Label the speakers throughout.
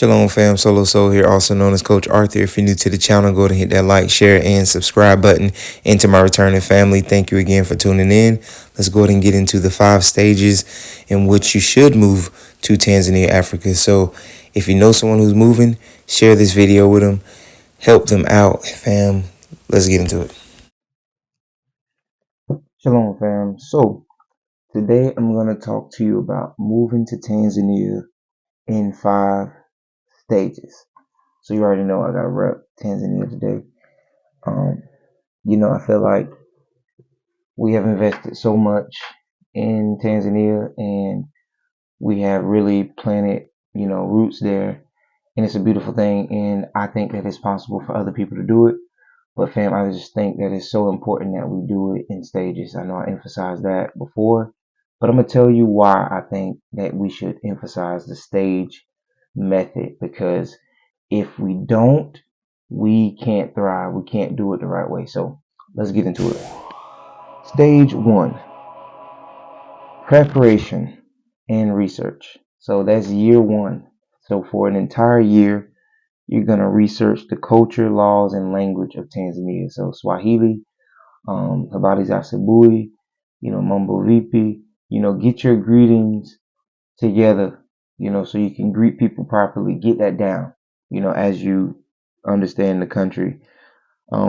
Speaker 1: Shalom fam, Solo Soul here, also known as Coach Arthur. If you're new to the channel, go ahead and hit that like, share, and subscribe button. And to my returning family, thank you again for tuning in. Let's go ahead and get into the 5 stages in which you should move to Tanzania, Africa. So if you know someone who's moving, share this video with them. Help them out, fam. Let's get into it. Shalom fam. So today I'm going to talk to you about moving to Tanzania in 5 stages. So you already know I got to rep Tanzania today. I feel like we have invested so much in Tanzania and we have really planted, roots there. And it's a beautiful thing. And I think that it's possible for other people to do it. But fam, I just think that it's so important that we do it in stages. I know I emphasized that before, but I'm going to tell you why I think that we should emphasize the stage method, because if we don't, we can't thrive. We can't do it the right way. So let's get into it. Stage 1, preparation and research. So that's year 1. So for an entire year, you're going to research the culture, laws, and language of Tanzania. So Swahili, habari za asubuhi, mambo vipi, get your greetings together, so you can greet people properly. Get that down, as you understand the country.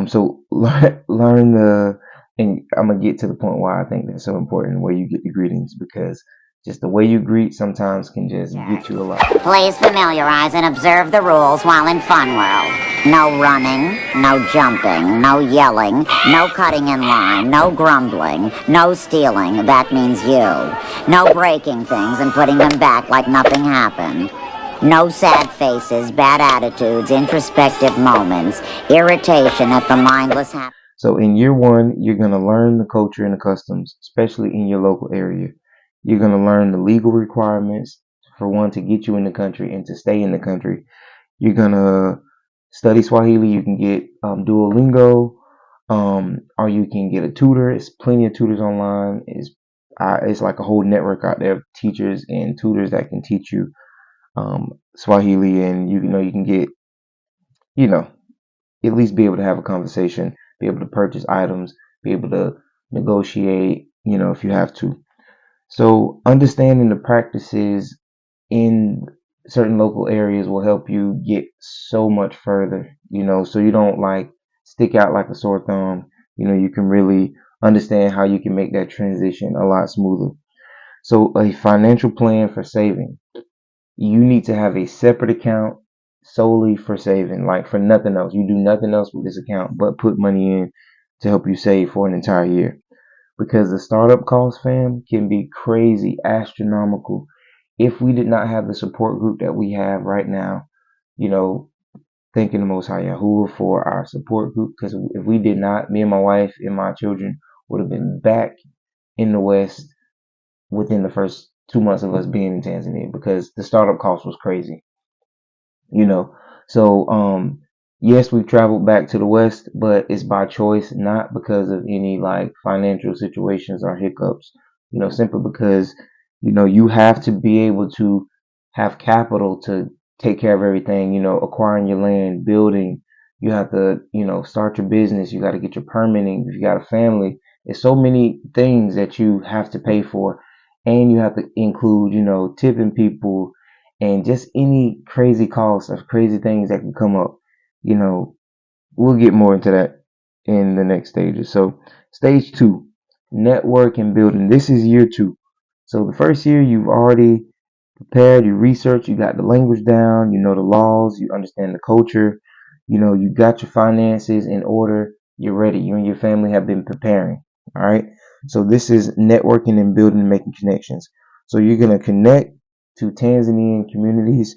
Speaker 1: So learn and I'm gonna get to the point why I think that's so important, where you get the greetings, because just the way you greet sometimes can just get you a lot.
Speaker 2: Please familiarize and observe the rules while in Fun World. No running, no jumping, no yelling, no cutting in line, no grumbling, no stealing, that means you. No breaking things and putting them back like nothing happened. No sad faces, bad attitudes, introspective moments, irritation at the mindless
Speaker 1: So in year 1, you're going to learn the culture and the customs, especially in your local area. You're going to learn the legal requirements, for one, to get you in the country and to stay in the country. You're going to study Swahili. You can get Duolingo, or you can get a tutor. It's plenty of tutors online. It's like a whole network out there of teachers and tutors that can teach you Swahili, and you can get, at least be able to have a conversation, be able to purchase items, be able to negotiate, if you have to. So understanding the practices in certain local areas will help you get so much further, so you don't stick out like a sore thumb. You can really understand how you can make that transition a lot smoother. So a financial plan for saving. You need to have a separate account solely for saving, like for nothing else. You do nothing else with this account but put money in to help you save for an entire year. Because the startup cost, fam, can be crazy, astronomical. If we did not have the support group that we have right now, thanking the Most High Yahuwah for our support group. Because if we did not, me and my wife and my children would have been back in the West within the first 2 months of us being in Tanzania, because the startup cost was crazy. So yes, we've traveled back to the West, but it's by choice, not because of any financial situations or hiccups. Simply because you have to be able to have capital to take care of everything. Acquiring your land, building. You have to start your business. You got to get your permitting. If you got a family, there's so many things that you have to pay for, and you have to include tipping people and just any crazy costs or crazy things that can come up. We'll get more into that in the next stages. So stage 2, network and building. This is year 2. So the first year, you've already prepared, you research, you got the language down, you know the laws, you understand the culture, you got your finances in order, you're ready. You and your family have been preparing. All right. So this is networking and building and making connections. So you're going to connect to Tanzanian communities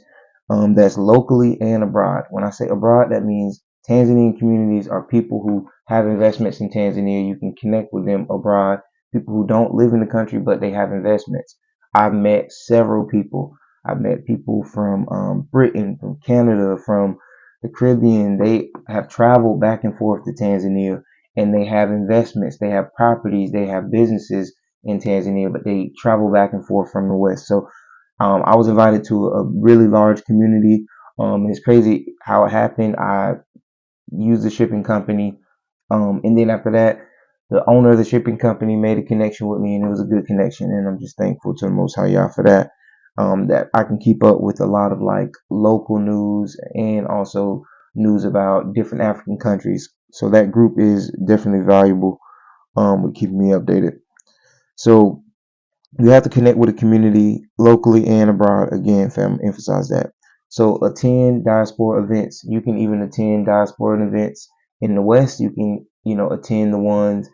Speaker 1: that's locally and abroad. When I say abroad, that means Tanzanian communities are people who have investments in Tanzania. You can connect with them abroad. People who don't live in the country, but they have investments. I've met several people. I've met people from Britain, from Canada, from the Caribbean. They have traveled back and forth to Tanzania, and they have investments. They have properties. They have businesses in Tanzania, but they travel back and forth from the West. So I was invited to a really large community And it's crazy how it happened. I used the shipping company, and then after that, the owner of the shipping company made a connection with me, and it was a good connection. And I'm just thankful to the Most High Yah for that. That I can keep up with a lot of like local news and also news about different African countries. So that group is definitely valuable with keeping me updated. So you have to connect with the community locally and abroad. Again, fam, emphasize that. So attend diaspora events. You can even attend diaspora events in the West. You can, attend the ones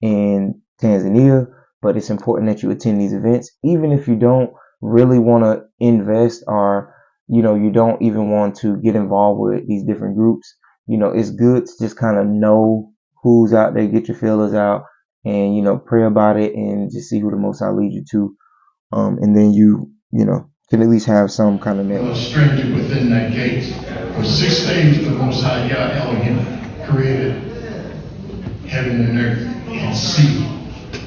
Speaker 1: in Tanzania, but it's important that you attend these events, even if you don't really want to invest or, you don't even want to get involved with these different groups. It's good to just kind of know who's out there, get your feelers out, and, pray about it and just see who the Most High leads you to. And then you can at least have some kind of network.
Speaker 3: A stranger within that gate. For 6 days the Most High Yah Elohim created heaven and earth and sea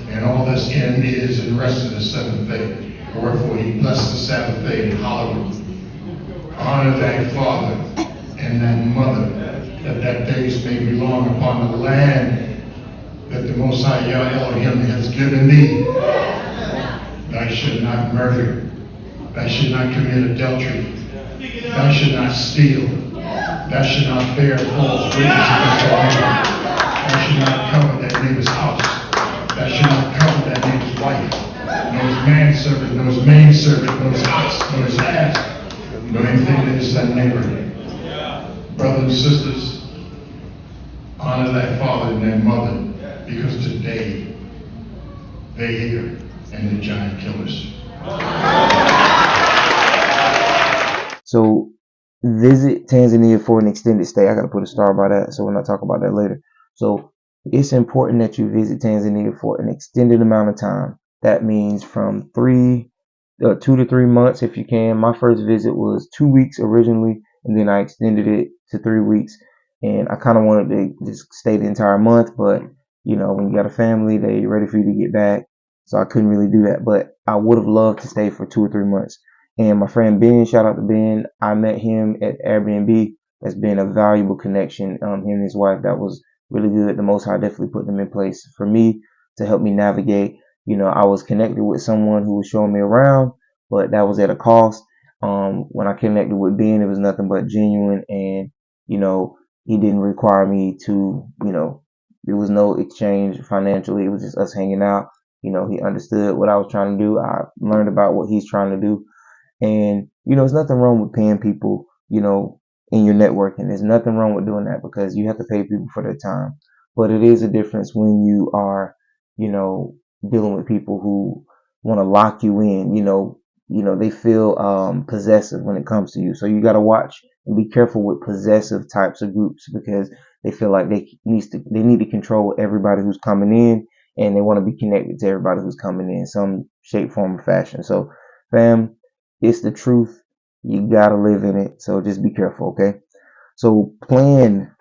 Speaker 3: and all that's in is, and rested the seventh day. Wherefore he blessed the Sabbath day and hallowed it. Honor thy father and thy mother, that that days may belong upon the land that the Most High Yah Elohim has given thee. Thou should not murder. Thou should not commit adultery. Thou should not steal. Thou should not bear false witness against thy neighbor. Thou should not covet thy neighbor's house. Thou should not covet thy neighbor's wife, nor his manservant, nor his maidservant, nor his ox, nor his ass, nor anything that is thy neighbor. Brothers and sisters, honor thy father and thy mother, because today they here and the giant killers.
Speaker 1: So visit Tanzania for an extended stay. I got to put a star by that, so we're not talking about that later. So it's important that you visit Tanzania for an extended amount of time. That means from 2 to 3 months if you can. My first visit was 2 weeks originally, and then I extended it to 3 weeks. And I kind of wanted to just stay the entire month, but when you got a family, they ready for you to get back. So I couldn't really do that, but I would have loved to stay for 2 or 3 months. And my friend Ben, shout out to Ben, I met him at Airbnb. That's been a valuable connection. Him and his wife, that was really good. The Most High definitely put them in place for me to help me navigate. I was connected with someone who was showing me around, but that was at a cost. When I connected with Ben, it was nothing but genuine, and he didn't require me to, there was no exchange financially. It was just us hanging out. He understood what I was trying to do. I learned about what he's trying to do. And, there's nothing wrong with paying people, in your networking. There's nothing wrong with doing that because you have to pay people for their time. But it is a difference when you are, dealing with people who want to lock you in, they feel possessive when it comes to you. So you got to watch and be careful with possessive types of groups because they feel like they need to control everybody who's coming in, and they want to be connected to everybody who's coming in some shape, form, or fashion. So, fam, it's the truth. You gotta live in it. So just be careful, okay? So plan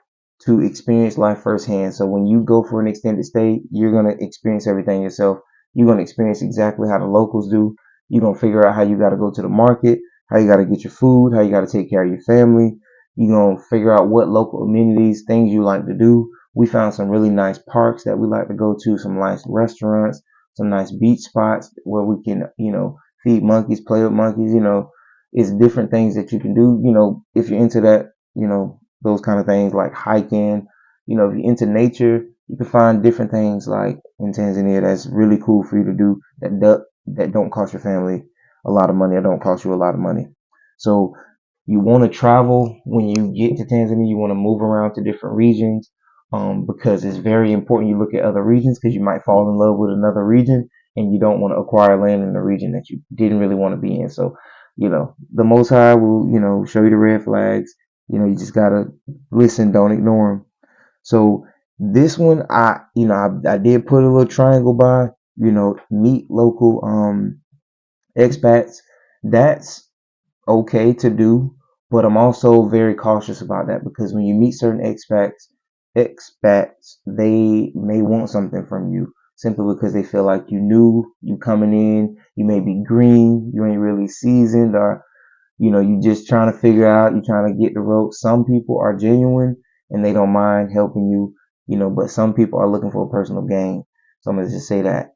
Speaker 1: to experience life firsthand. So when you go for an extended stay, you're gonna experience everything yourself. You're gonna experience exactly how the locals do. You're gonna figure out how you gotta go to the market, how you gotta get your food, how you gotta take care of your family. You're gonna figure out what local amenities, things you like to do. We found some really nice parks that we like to go to, some nice restaurants, some nice beach spots where we can, feed monkeys, play with monkeys, it's different things that you can do, if you're into that, those kind of things like hiking, if you're into nature, you can find different things like in Tanzania that's really cool for you to do that don't cost your family a lot of money or don't cost you a lot of money. So you want to travel when you get to Tanzania, you want to move around to different regions, because it's very important you look at other regions because you might fall in love with another region and you don't want to acquire land in a region that you didn't really want to be in. So, the Most High will, show you the red flags. You just gotta listen, don't ignore them. So this one, I did put a little triangle by, meet local, expats. That's okay to do, but I'm also very cautious about that because when you meet certain expats, they may want something from you simply because they feel like you coming in, you may be green, you ain't really seasoned, or you just trying to figure out, you're trying to get the ropes. Some people are genuine and they don't mind helping you, but some people are looking for a personal gain. So I'm gonna just say that,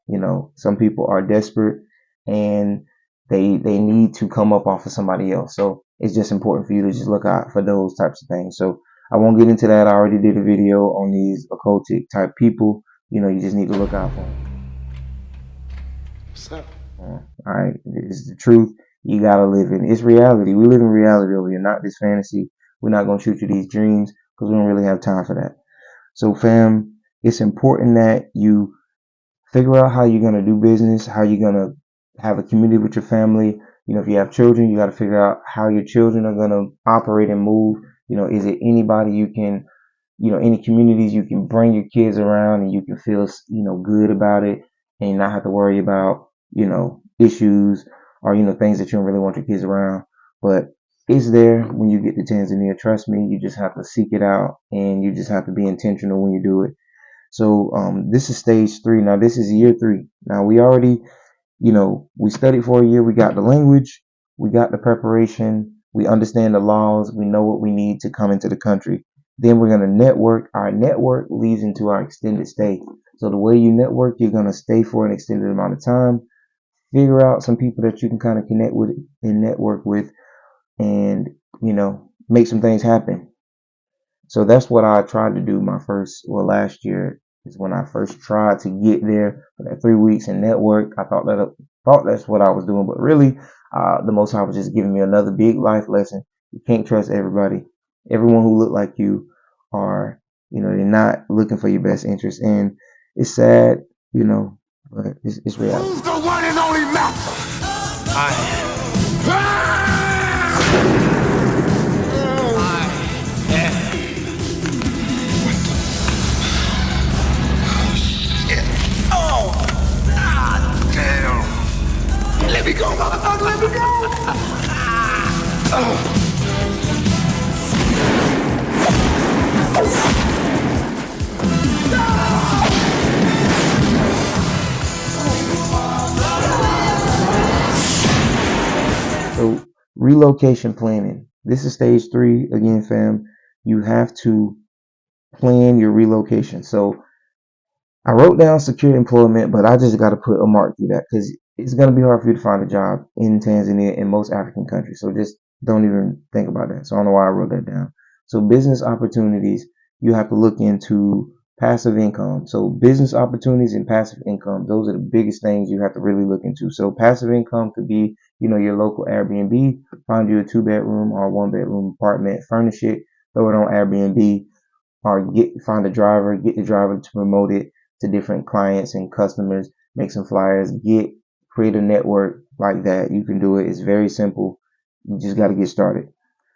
Speaker 1: some people are desperate and they need to come up off of somebody else. So it's just important for you to just look out for those types of things. So I won't get into that. I already did a video on these occultic type people. You just need to look out for them.
Speaker 4: What's up?
Speaker 1: All right, this is the truth. You gotta live in. It's reality. We live in reality over here, not this fantasy. We're not gonna shoot you these dreams because we don't really have time for that. So, fam, it's important that you figure out how you're gonna do business, how you're gonna have a community with your family. If you have children, you got to figure out how your children are gonna operate and move. Is it anybody you can, any communities you can bring your kids around and you can feel, good about it and not have to worry about, issues or, things that you don't really want your kids around. But it's there when you get to Tanzania. Trust me, you just have to seek it out and you just have to be intentional when you do it. So, this is stage 3. Now, this is year 3. Now, we already, we studied for a year. We got the language. We got the preparation. We understand the laws. We know what we need to come into the country. Then we're going to network. Our network leads into our extended stay. So the way you network, you're going to stay for an extended amount of time. Figure out some people that you can kind of connect with and network with and, make some things happen. So that's what I tried to do last year is when I first tried to get there for that 3 weeks and network. I thought that's what I was doing, but really, the Most High was just giving me another big life lesson. You can't trust everybody. Everyone who look like you are, they're not looking for your best interest, and it's sad, but it's reality.
Speaker 4: Who's the one and only master? I am. Let me go, motherfucker, let me go!
Speaker 1: So, relocation planning. This is stage 3 again, fam. You have to plan your relocation. So, I wrote down secure employment, but I just got to put a mark through that because it's going to be hard for you to find a job in Tanzania and most African countries. So just don't even think about that. So I don't know why I wrote that down. So business opportunities, you have to look into passive income. So business opportunities and passive income, those are the biggest things you have to really look into. So passive income could be, your local Airbnb, find you a 2-bedroom or 1-bedroom apartment, furnish it, throw it on Airbnb, or find a driver, get the driver to promote it to different clients and customers, make some flyers, create a network like that. You can do it. It's very simple. You just got to get started.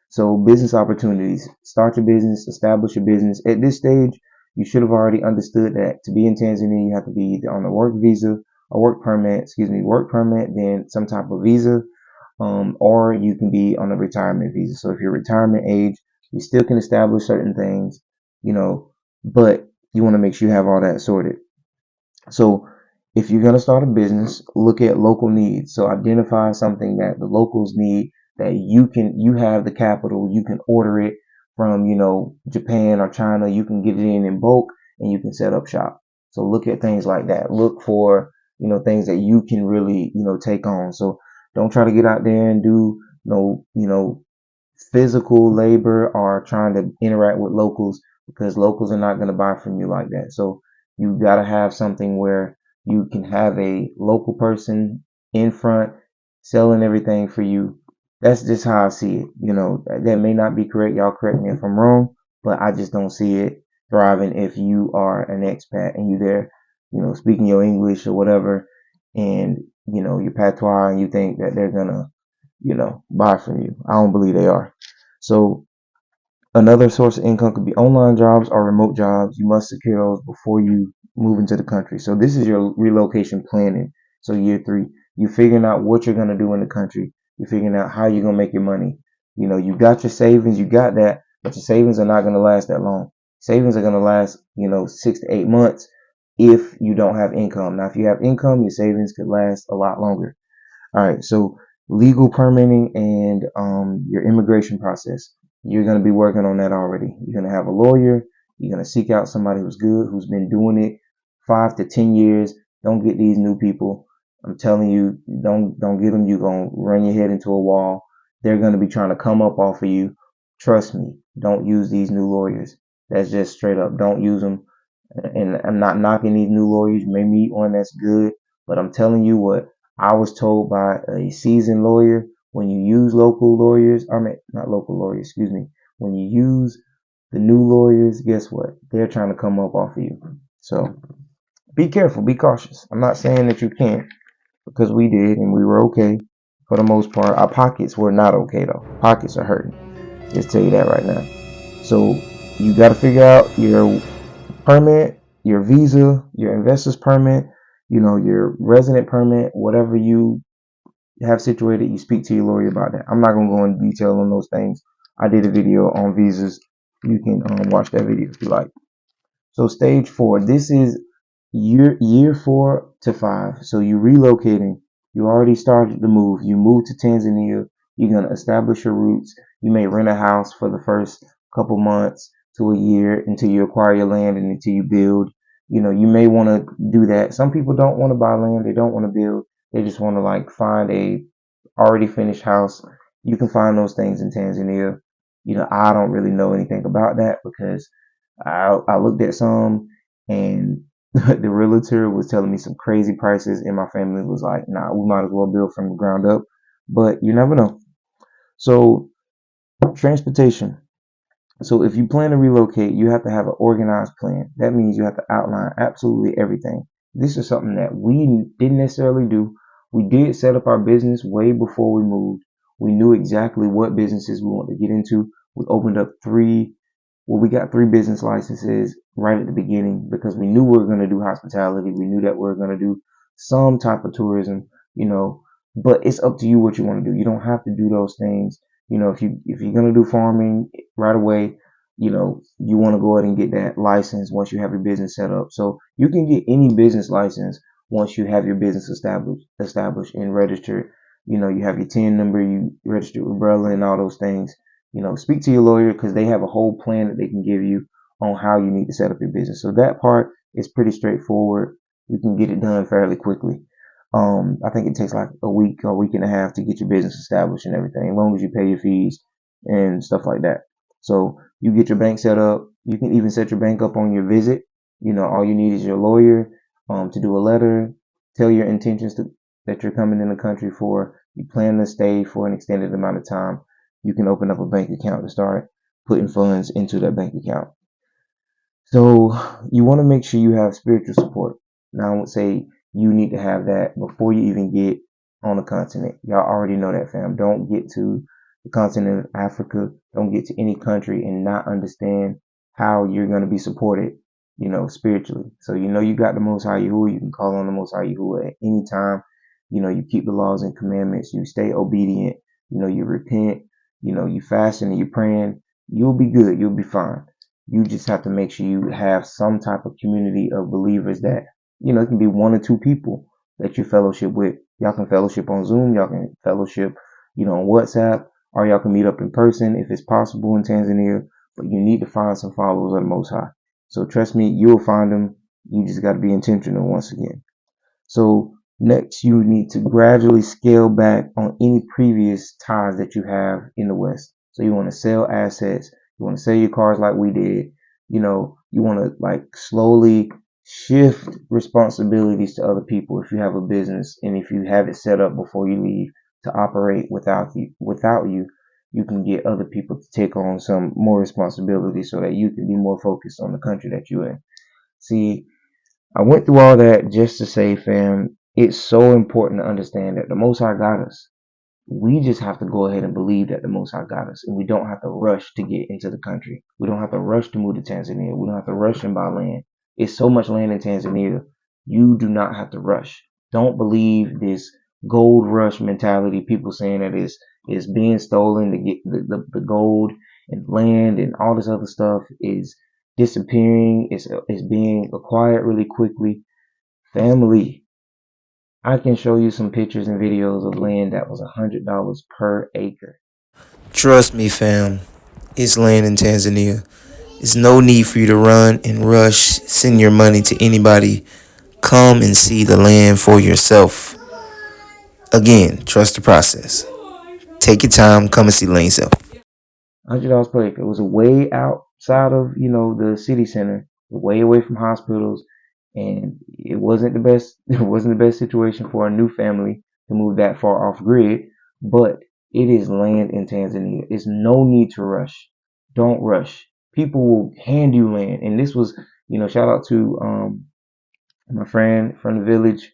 Speaker 1: So business opportunities, start your business, establish your business. At this stage, you should have already understood that to be in Tanzania, you have to be either on a work visa, work permit, then some type of visa, or you can be on a retirement visa. So if you're retirement age, you still can establish certain things, but you want to make sure you have all that sorted. So if you're going to start a business, look at local needs. So identify something that the locals need that you have the capital, you can order it from, Japan or China, you can get it in bulk and you can set up shop. So look at things like that. Look for, things that you can really, take on. So don't try to get out there and do physical labor or trying to interact with locals because locals are not going to buy from you like that. So you got to have something where you can have a local person in front selling everything for you. That's just how I see it. That may not be correct. Y'all correct me if I'm wrong, but I just don't see it thriving if you are an expat and you there, speaking your English or whatever, and, your patois, and you think that they're going to, buy from you. I don't believe they are. So another source of income could be online jobs or remote jobs. You must secure those before you move into the country. So this is your relocation planning. So year 3, you're figuring out what you're going to do in the country. You're figuring out how you're going to make your money. You got your savings, you got that, but your savings are not going to last that long. Savings are going to last, 6 to 8 months if you don't have income. Now, if you have income, your savings could last a lot longer. All right. So legal permitting and your immigration process. You're going to be working on that already. You're going to have a lawyer. You're going to seek out somebody who's good, who's been doing it 5 to 10 years. Don't get these new people. I'm telling you, don't get them. You're going to run your head into a wall. They're going to be trying to come up off of you. Trust me. Don't use these new lawyers. That's just straight up. Don't use them. And I'm not knocking these new lawyers. You may meet one that's good, but I'm telling you what, I was told by a seasoned lawyer, when you use local lawyers, I mean, not local lawyers, excuse me, when you use the new lawyers, guess what? They're trying to come up off of you. So be careful, be cautious. I'm not saying that you can't, because we did and we were okay for the most part. Our pockets were not okay though. Pockets are hurting. Just tell you that right now. So you got to figure out your permit, your visa, your investor's permit, your resident permit, whatever you have situated. You speak to your lawyer about that. I'm not going to go into detail on those things. I did a video on visas. You can watch that video if you like. So stage 4, this is year 4 to 5. So you relocating. You already started the move. You moved to Tanzania. You're going to establish your roots. You may rent a house for the first couple months to a year until you acquire your land and until you build. You may want to do that. Some people don't want to buy land. They don't want to build. They just want to like find a already finished house. You can find those things in Tanzania. I don't really know anything about that because I looked at some and the realtor was telling me some crazy prices, and my family was like, nah, we might as well build from the ground up. But you never know. So, transportation. So, if you plan to relocate, you have to have an organized plan. That means you have to outline absolutely everything. This is something that we didn't necessarily do. We did set up our business way before we moved. We knew exactly what businesses we wanted to get into. We opened up we got 3 business licenses right at the beginning because we knew we were going to do hospitality. We knew that we were going to do some type of tourism, but it's up to you what you want to do. You don't have to do those things. If you're going to do farming right away, you want to go ahead and get that license once you have your business set up. So you can get any business license once you have your business established and registered. You have your TIN number, you registered with umbrella and all those things. Speak to your lawyer because they have a whole plan that they can give you on how you need to set up your business. So that part is pretty straightforward. You can get it done fairly quickly. I think it takes like a week or a week and a half to get your business established and everything, as long as you pay your fees and stuff like that. So you get your bank set up. You can even set your bank up on your visit. All you need is your lawyer to do a letter, tell your intentions that you're coming in the country for. You plan to stay for an extended amount of time. You can open up a bank account to start putting funds into that bank account. So you want to make sure you have spiritual support. Now I would say you need to have that before you even get on the continent. Y'all already know that, fam. Don't get to the continent of Africa. Don't get to any country and not understand how you're going to be supported, spiritually. So you got the Most High Yahuwah. You can call on the Most High Yahuwah at any time. You keep the laws and commandments. You stay obedient. You repent. You fasting and you praying. You'll be good. You'll be fine. You just have to make sure you have some type of community of believers that, it can be 1 or 2 people that you fellowship with. Y'all can fellowship on Zoom. Y'all can fellowship, on WhatsApp, or y'all can meet up in person if it's possible in Tanzania. But you need to find some followers of the Most High. So trust me, you'll find them. You just got to be intentional once again. So next, you need to gradually scale back on any previous ties that you have in the West. So you want to sell assets. You want to sell your cars like we did. You want to like slowly shift responsibilities to other people if you have a business and if you have it set up before you leave to operate without you, you can get other people to take on some more responsibility so that you can be more focused on the country that you're in. See, I went through all that just to say, fam, it's so important to understand that the Most High got us. We just have to go ahead and believe that the Most High got us, and we don't have to rush to get into the country. We don't have to rush to move to Tanzania. We don't have to rush and buy land. It's so much land in Tanzania. You do not have to rush. Don't believe this gold rush mentality. People saying that is being stolen to get the gold and land and all this other stuff is disappearing. It's being acquired really quickly. Family, I can show you some pictures and videos of land that was $100 per acre.
Speaker 5: Trust me, fam. It's land in Tanzania. There's no need for you to run and rush, send your money to anybody. Come and see the land for yourself. Again, trust the process. Take your time, come and see the land yourself.
Speaker 1: $100 per acre. It was way outside of, the city center, way away from hospitals, and it wasn't the best. It wasn't the best situation for a new family to move that far off grid. But it is land in Tanzania. It's no need to rush. Don't rush. People will hand you land, and this was, shout out to my friend from the village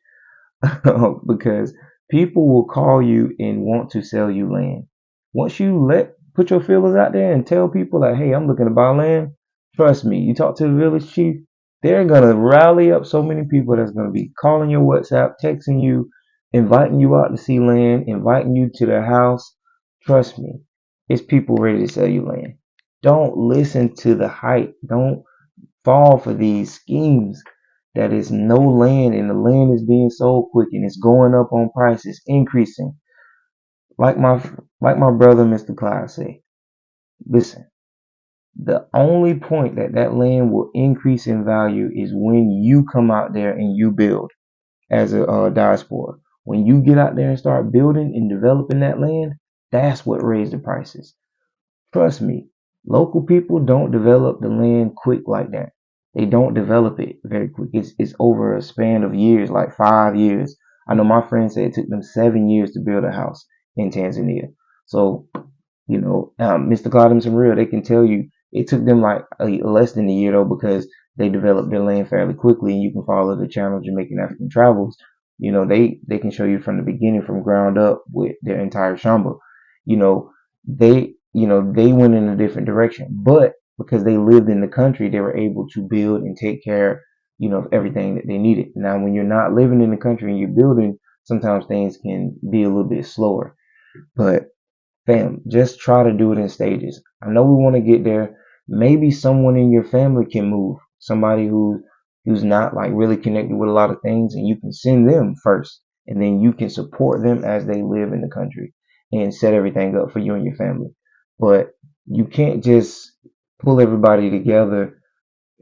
Speaker 1: because people will call you and want to sell you land. Once you put your feelers out there and tell people like, hey, I'm looking to buy land, trust me, you talk to the village chief, they're gonna rally up so many people that's gonna be calling your WhatsApp, texting you, inviting you out to see land, inviting you to their house. Trust me, it's people ready to sell you land. Don't listen to the hype. Don't fall for these schemes that is no land and the land is being sold quick and it's going up on prices, increasing. Like my brother Mr. Clyde say, listen, the only point that land will increase in value is when you come out there and you build as a diaspora. When you get out there and start building and developing that land, that's what raised the prices. Trust me, local people don't develop the land quick like that. They don't develop it very quick. It's over a span of years, like 5 years. I know my friend said it took them 7 years to build a house in Tanzania. So Mr. Cloud and Real, they can tell you it took them like less than a year though because they developed their land fairly quickly. And you can follow the channel Jamaican African Travels. They can show you from the beginning, from ground up with their entire shamba. You know, they went in a different direction, but because they lived in the country, they were able to build and take care, of everything that they needed. Now, when you're not living in the country and you're building, sometimes things can be a little bit slower. But fam, just try to do it in stages. I know we want to get there. Maybe someone in your family can move. Somebody who's not like really connected with a lot of things, and you can send them first, and then you can support them as they live in the country and set everything up for you and your family. But you can't just pull everybody together.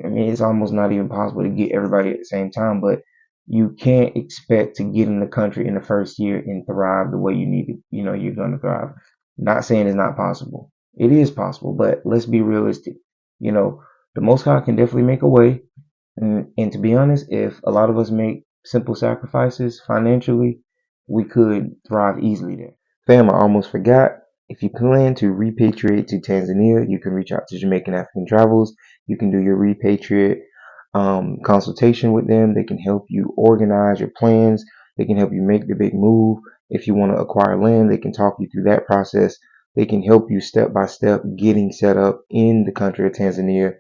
Speaker 1: I mean, it's almost not even possible to get everybody at the same time, but you can't expect to get in the country in the first year and thrive the way you need to, you're going to thrive. Not saying it's not possible. It is possible, but let's be realistic. The Most High can definitely make a way. And to be honest, if a lot of us make simple sacrifices financially, we could thrive easily there. Fam, I almost forgot. If you plan to repatriate to Tanzania, you can reach out to Jamaican African Travels. You can do your repatriate consultation with them. They can help you organize your plans. They can help you make the big move. If you want to acquire land, they can talk you through that process. They can help you step by step getting set up in the country of Tanzania.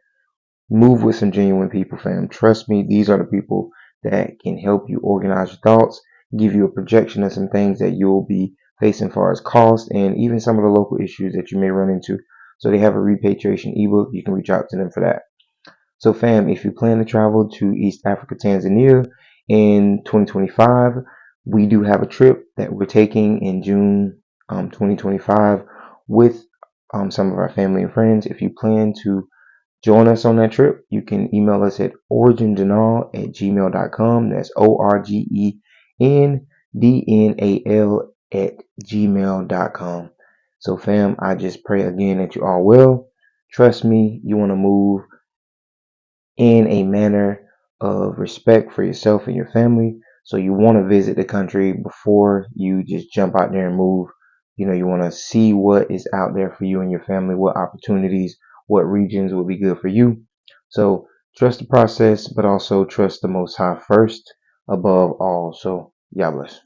Speaker 1: Move with some genuine people, fam. Trust me, these are the people that can help you organize your thoughts, give you a projection of some things that you'll be facing as far as cost and even some of the local issues that you may run into. So they have a repatriation ebook. You can reach out to them for that. So fam, if you plan to travel to East Africa, Tanzania in 2025, we do have a trip that we're taking in June 2025 with some of our family and friends. If you plan to join us on that trip, you can email us at origendnal@gmail.com. That's ORGENDNAL@gmail.com. So fam, I just pray again that you all will. Trust me, you want to move in a manner of respect for yourself and your family. So you want to visit the country before you just jump out there and move. You want to see what is out there for you and your family, what opportunities, what regions will be good for you. So trust the process, but also trust the Most High first above all. So, y'all bless.